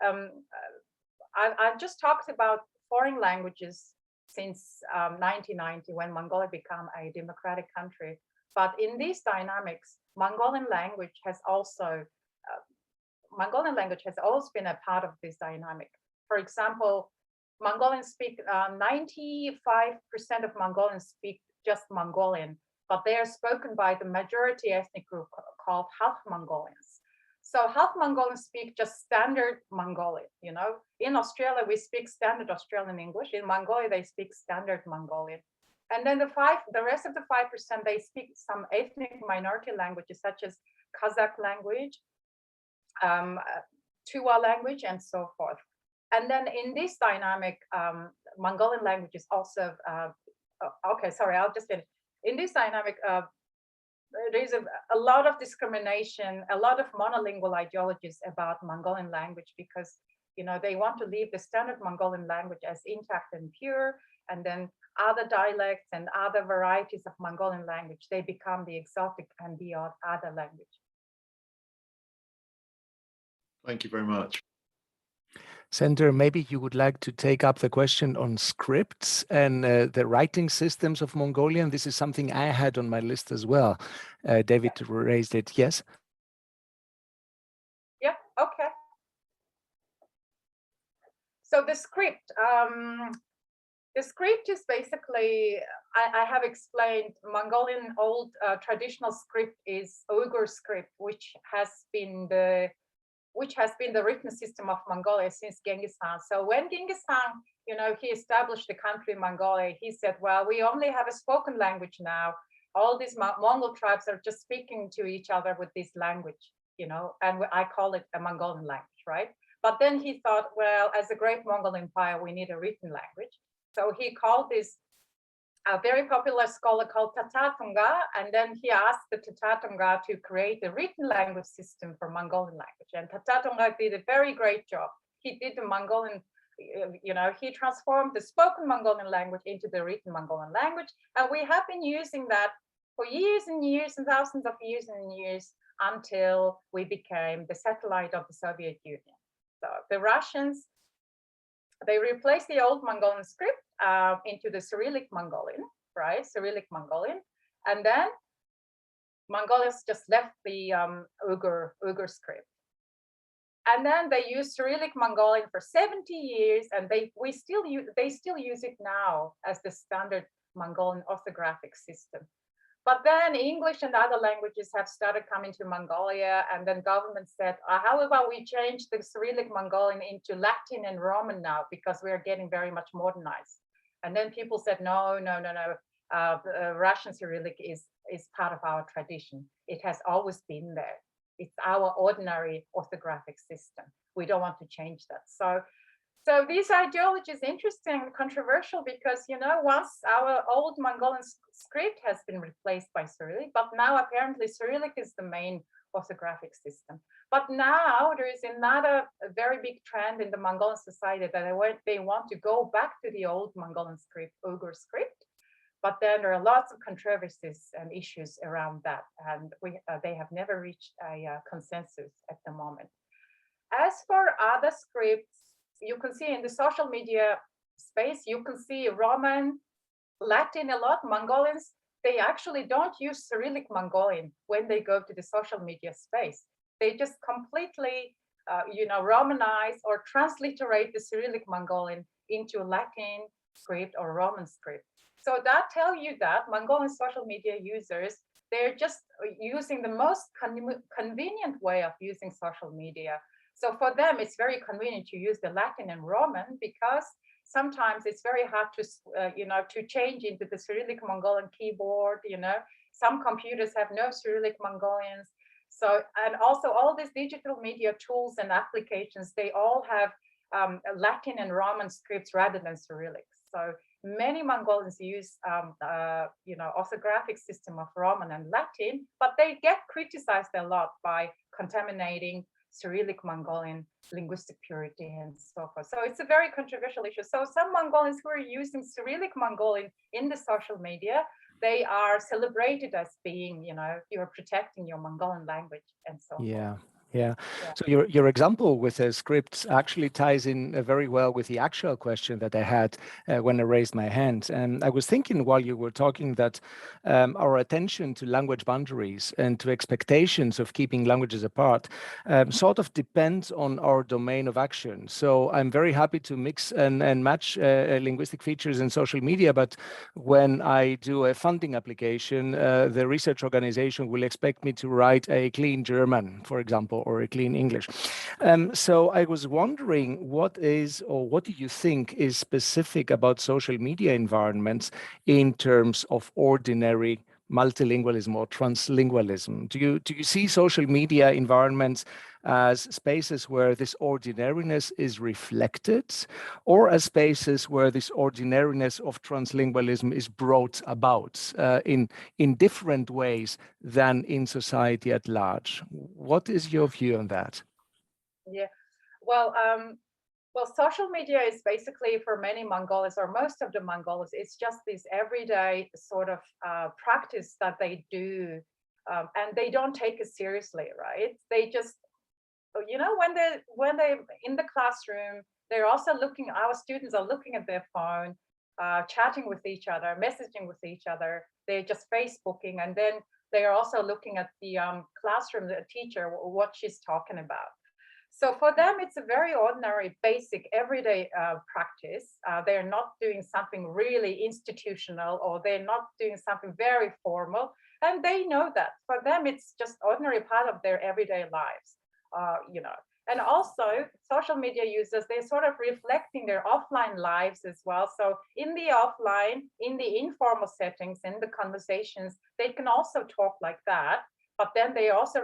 I've just talked about foreign languages since 1990, when Mongolia became a democratic country. But in these dynamics, Mongolian language has always been a part of this dynamic. For example, Mongolians speak, 95% of Mongolians speak just Mongolian, but they are spoken by the majority ethnic group called half Mongolians. So half Mongolians speak just standard Mongolian, In Australia, we speak standard Australian English. In Mongolia, they speak standard Mongolian. And then the rest of the 5%, they speak some ethnic minority languages, such as Kazakh language, Tuva language, and so forth. And then in this dynamic, Mongolian language is also, okay, sorry, I'll just finish. In this dynamic, there's a lot of discrimination, a lot of monolingual ideologies about Mongolian language, because You know, they want to leave the standard Mongolian language as intact and pure, and then other dialects and other varieties of Mongolian language, they become the exotic and the other language. Thank you very much. Sender, maybe you would like to take up the question on scripts and the writing systems of Mongolian. This is something I had on my list as well. David raised it. Yes? Yeah, okay. So the script is basically, I have explained, Mongolian old traditional script is Uyghur script, which has been the written system of Mongolia since Genghis Khan. So when Genghis Khan, you know, he established the country Mongolia, he said, well, we only have a spoken language now. All these Mongol tribes are just speaking to each other with this language, you know, and I call it a Mongolian language, right? But then he thought, well, as a great Mongol empire, we need a written language. So he called this a very popular scholar called Tatatunga, and then he asked the Tatatunga to create a written language system for Mongolian language. And Tatatunga did a very great job. He did the Mongolian, you know, he transformed the spoken Mongolian language into the written Mongolian language. And we have been using that for years and years and thousands of years and years until we became the satellite of the Soviet Union. So the Russians, they replaced the old Mongolian script into the Cyrillic Mongolian, right? Cyrillic Mongolian. And then Mongols just left the Uyghur script. And then they used Cyrillic Mongolian for 70 years, and they still use it now as the standard Mongolian orthographic system. But then English and other languages have started coming to Mongolia, and then government said, how about we change the Cyrillic Mongolian into Latin and Roman now, because we are getting very much modernized. And then people said, no, Russian Cyrillic is part of our tradition. It has always been there. It's our ordinary orthographic system. We don't want to change that. So this ideology is interesting and controversial because, you know, once our old Mongolian script has been replaced by Cyrillic, but now apparently Cyrillic is the main orthographic system. But now there is another very big trend in the Mongolian society that they want to go back to the old Mongolian script, Uyghur script. But then there are lots of controversies and issues around that, and they have never reached a consensus at the moment. As for other scripts, you can see in the social media space, you can see Roman, Latin a lot. Mongolians, they actually don't use Cyrillic Mongolian when they go to the social media space. They just completely, Romanize or transliterate the Cyrillic Mongolian into Latin script or Roman script. So that tells you that Mongolian social media users, they're just using the most convenient way of using social media. So for them, it's very convenient to use the Latin and Roman because sometimes it's very hard to, to change into the Cyrillic Mongolian keyboard. You know, some computers have no Cyrillic Mongolians. So, and also all these digital media tools and applications, they all have Latin and Roman scripts rather than Cyrillic. So many Mongolians use, orthographic system of Roman and Latin, but they get criticized a lot by contaminating Cyrillic Mongolian linguistic purity and so forth. So it's a very controversial issue. So some Mongolians who are using Cyrillic Mongolian in the social media, they are celebrated as being, you're protecting your Mongolian language and so on. Yeah. So your example with the scripts actually ties in very well with the actual question that I had when I raised my hand. And I was thinking while you were talking that our attention to language boundaries and to expectations of keeping languages apart sort of depends on our domain of action. So I'm very happy to mix and match linguistic features in social media, but when I do a funding application, the research organization will expect me to write a clean German, for example, or a clean English. So I was wondering what do you think is specific about social media environments in terms of ordinary multilingualism or translingualism? Do you see social media environments as spaces where this ordinariness is reflected, or as spaces where this ordinariness of translingualism is brought about in different ways than in society at large? What is your view on that? Yeah, well, Well, social media is basically for many Mongols, or most of the Mongols, it's just this everyday sort of practice that they do, and they don't take it seriously, right? They just, you know, when they in the classroom, they're also looking. Our students are looking at their phone, chatting with each other, messaging with each other. They're just Facebooking, and then they are also looking at the classroom, the teacher, what she's talking about. So for them, it's a very ordinary, basic, everyday practice. They're not doing something really institutional, or they're not doing something very formal. And they know that. For them, it's just ordinary part of their everyday lives, you know. And also, social media users, they're sort of reflecting their offline lives as well. So in the offline, in the informal settings, in the conversations, they can also talk like that. But then they also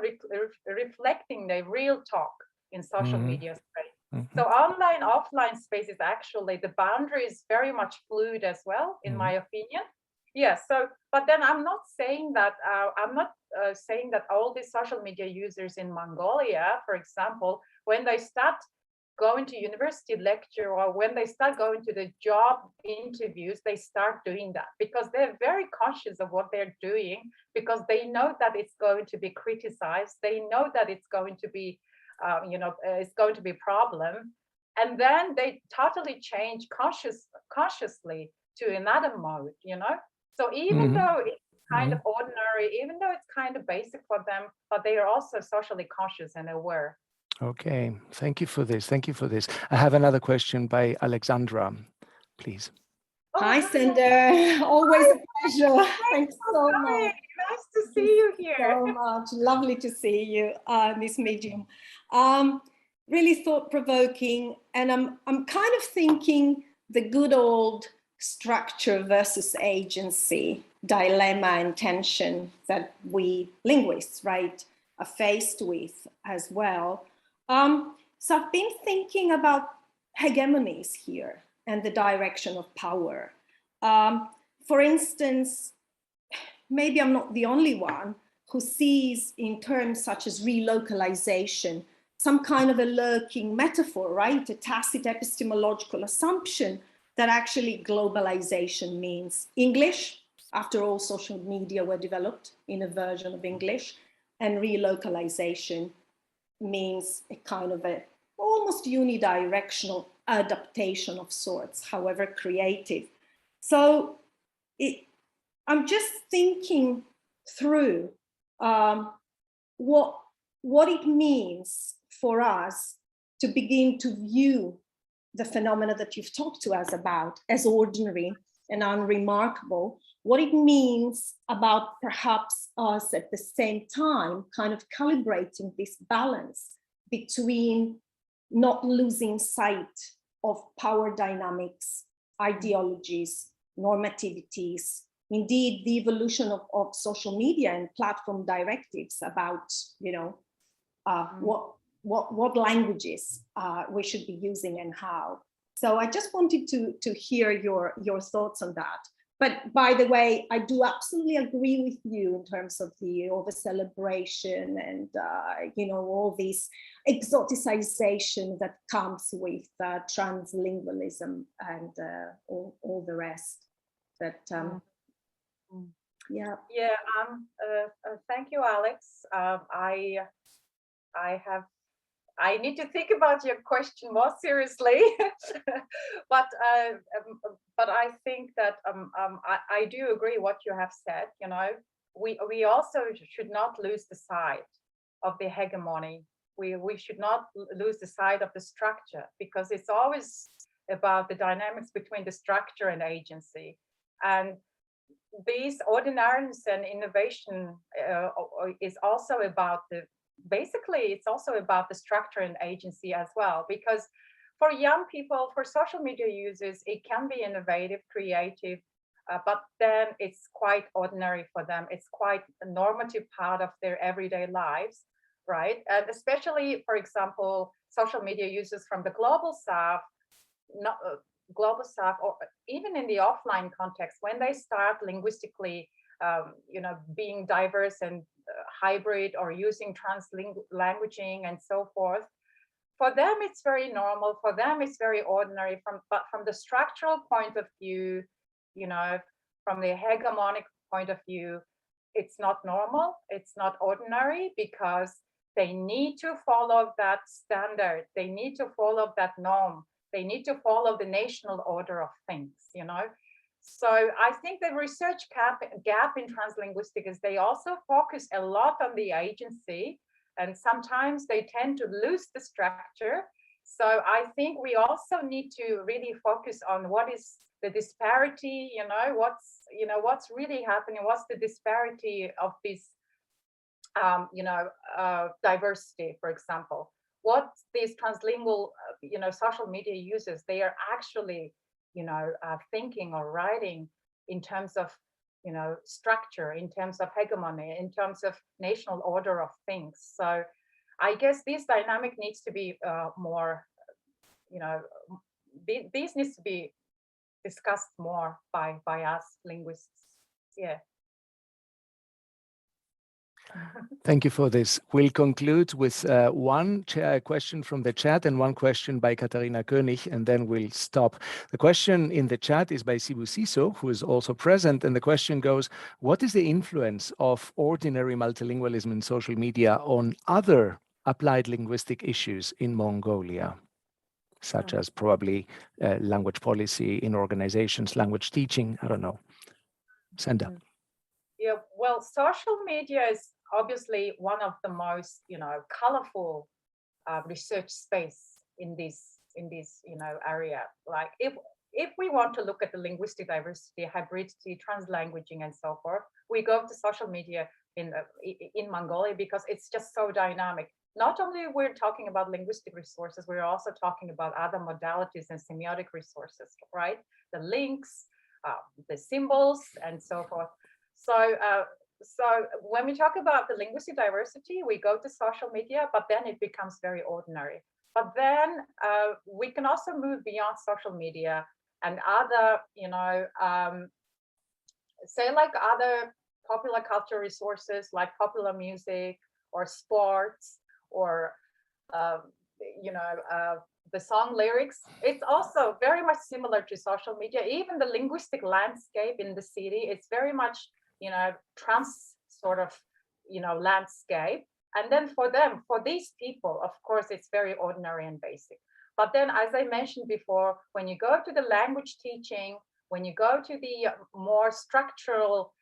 reflecting their real talk in social media space. So online, offline space is actually, the boundary is very much fluid as well, in my opinion. Yes, so, but then I'm not saying that, saying that all these social media users in Mongolia, for example, when they start going to university lecture, or when they start going to the job interviews, they start doing that because they're very conscious of what they're doing, because they know that it's going to be criticized. They know that it's going to be, you know, it's going to be a problem. And then they totally change consciously to another mode, you know? So even though it's kind of ordinary, even though it's kind of basic for them, but they are also socially conscious and aware. Okay, thank you for this. Thank you for this. I have another question by Alexandra, please. Hi, Sander. Always a pleasure. Thanks so much. Nice to see you here. So much. Lovely to see you in this medium. Really thought-provoking, and I'm kind of thinking the good old structure versus agency dilemma and tension that we linguists, right, are faced with as well. So I've been thinking about hegemonies here and the direction of power. For instance, maybe I'm not the only one who sees in terms such as relocalization some kind of a lurking metaphor, right? A tacit epistemological assumption that actually globalization means English. After all, social media were developed in a version of English, and relocalization means a kind of a almost unidirectional adaptation of sorts, however creative. So I'm just thinking through what it means for us to begin to view the phenomena that you've talked to us about as ordinary and unremarkable, what it means about perhaps us at the same time kind of calibrating this balance between not losing sight of power dynamics, ideologies, normativities, indeed the evolution of social media and platform directives about, you know, what languages we should be using and how. So I just wanted to hear your thoughts on that. But by the way, I do absolutely agree with you in terms of the over celebration and you know, all this exoticization that comes with translingualism and all the rest. That yeah. Thank you, Alex. I need to think about your question more seriously, but I think that I do agree what you have said. You know, we also should not lose the sight of the hegemony. We should not lose the sight of the structure, because it's always about the dynamics between the structure and agency. And these ordinariness and innovation is also about basically, it's also about the structure and agency as well, because for young people, for social media users, it can be innovative, creative, but then it's quite ordinary for them. It's quite a normative part of their everyday lives, right? And especially, for example, social media users from the global south, or even in the offline context, when they start linguistically, you know, being diverse and hybrid, or using translanguaging and so forth, for them, it's very normal. For them, it's very ordinary. But from the structural point of view, you know, from the hegemonic point of view, it's not normal. It's not ordinary, because they need to follow that standard. They need to follow that norm. They need to follow the national order of things, you know. So I think the research gap in translinguistic is they also focus a lot on the agency, and sometimes they tend to lose the structure. So I think we also need to really focus on what is the disparity, you know, what's really happening, what's the disparity of this, diversity, for example. What these translingual, social media users, they are actually, thinking or writing in terms of, structure, in terms of hegemony, in terms of national order of things. So I guess this dynamic needs to be more, this needs to be discussed more by us linguists. Yeah. Thank you for this. We'll conclude with one question from the chat and one question by Katharina König, and then we'll stop. The question in the chat is by Sibu Siso, who is also present, and the question goes, what is the influence of ordinary multilingualism in social media on other applied linguistic issues in Mongolia, such as probably language policy in organizations, language teaching, I don't know. Senda. Yeah, well, social media is obviously one of the most, colorful research space in this, area. Like if we want to look at the linguistic diversity, hybridity, translanguaging, and so forth, we go to social media in Mongolia because it's just so dynamic. Not only we're talking about linguistic resources, we're also talking about other modalities and semiotic resources, right? The links, the symbols, and so forth. So when we talk about the linguistic diversity, we go to social media, but then it becomes very ordinary. But then we can also move beyond social media and other, say like other popular culture resources like popular music or sports or, the song lyrics. It's also very much similar to social media. Even the linguistic landscape in the city, it's very much, trans sort of, landscape. And then for these people, of course, it's very ordinary and basic. But then, as I mentioned before, when you go to the language teaching, when you go to the more structural,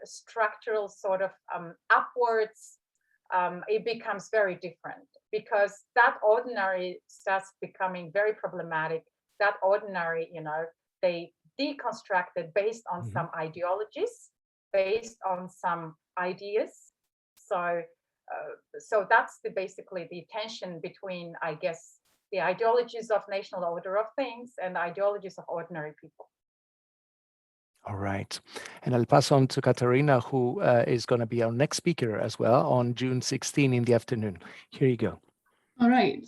structural sort of upwards, it becomes very different, because that ordinary starts becoming very problematic. That ordinary, they deconstructed based on some ideologies, based on some ideas. So that's basically the tension between, I guess, the ideologies of national order of things and the ideologies of ordinary people. All right. And I'll pass on to Katharina, who is going to be our next speaker as well on June 16 in the afternoon. Here you go. All right.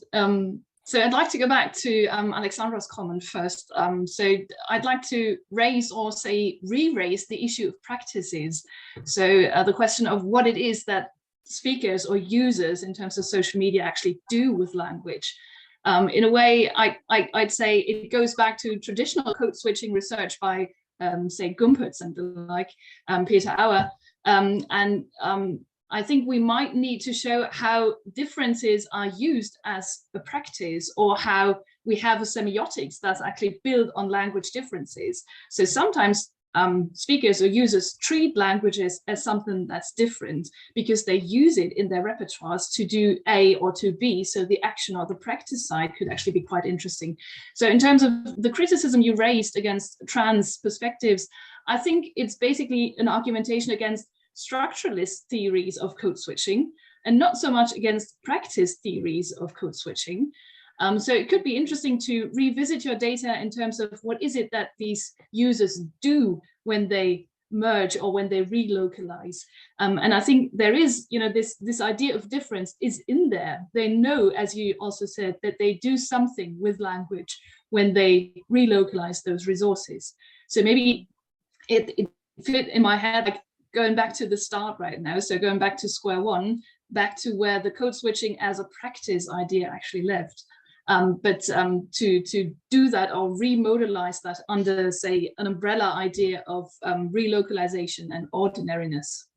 So I'd like to go back to Alexandra's comment first. So I'd like to raise or say re-raise the issue of practices. So the question of what it is that speakers or users in terms of social media actually do with language. In a way, I'd say it goes back to traditional code switching research by say Gumpertz and the like, Peter Auer, and I think we might need to show how differences are used as a practice, or how we have a semiotics that's actually built on language differences. So sometimes speakers or users treat languages as something that's different because they use it in their repertoires to do A or to B. So the action or the practice side could actually be quite interesting. So in terms of the criticism you raised against trans perspectives, I think it's basically an argumentation against structuralist theories of code switching and not so much against practice theories of code switching. So it could be interesting to revisit your data in terms of what is it that these users do when they merge or when they relocalize. And I think there is, this idea of difference is in there. They know, as you also said, that they do something with language when they relocalize those resources. So maybe it fit in my head, like going back to the start right now. So going back to square one, back to where the code switching as a practice idea actually lived. But to do that or remodelize that under, say, an umbrella idea of relocalization and ordinariness.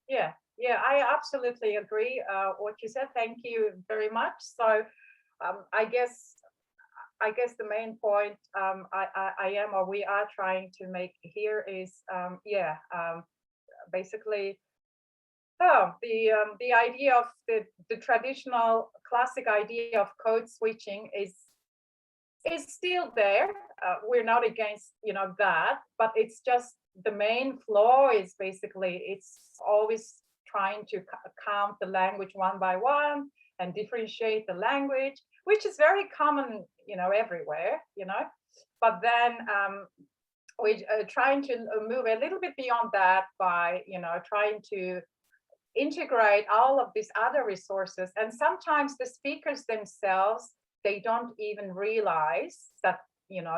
Yeah, I absolutely agree what you said. Thank you very much. So I guess the main point we are trying to make here is basically the idea of the traditional classic idea of code switching is still there. We're not against that, but it's just the main flaw is basically it's always trying to count the language one by one and differentiate the language, which is very common everywhere, but then we're trying to move a little bit beyond that by trying to integrate all of these other resources, and sometimes the speakers themselves, they don't even realize that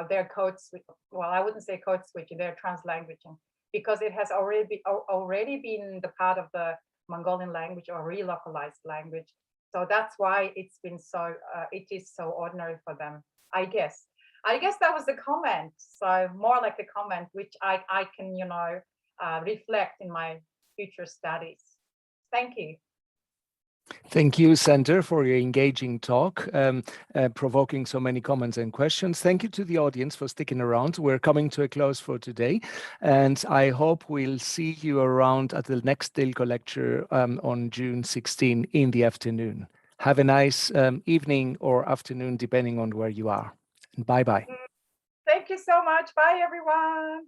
they're code switching. Well, I wouldn't say code switching, they're translanguaging, because it has already been the part of the Mongolian language or relocalized language. So that's why it's been so it is so ordinary for them, I guess. That was the comment. So more like a comment which I can reflect in my future studies. Thank you. Thank you, Sander, for your engaging talk, provoking so many comments and questions. Thank you to the audience for sticking around. We're coming to a close for today, and I hope we'll see you around at the next DiLCo lecture on June 16 in the afternoon. Have a nice evening or afternoon, depending on where you are. Bye-bye. Thank you so much. Bye, everyone.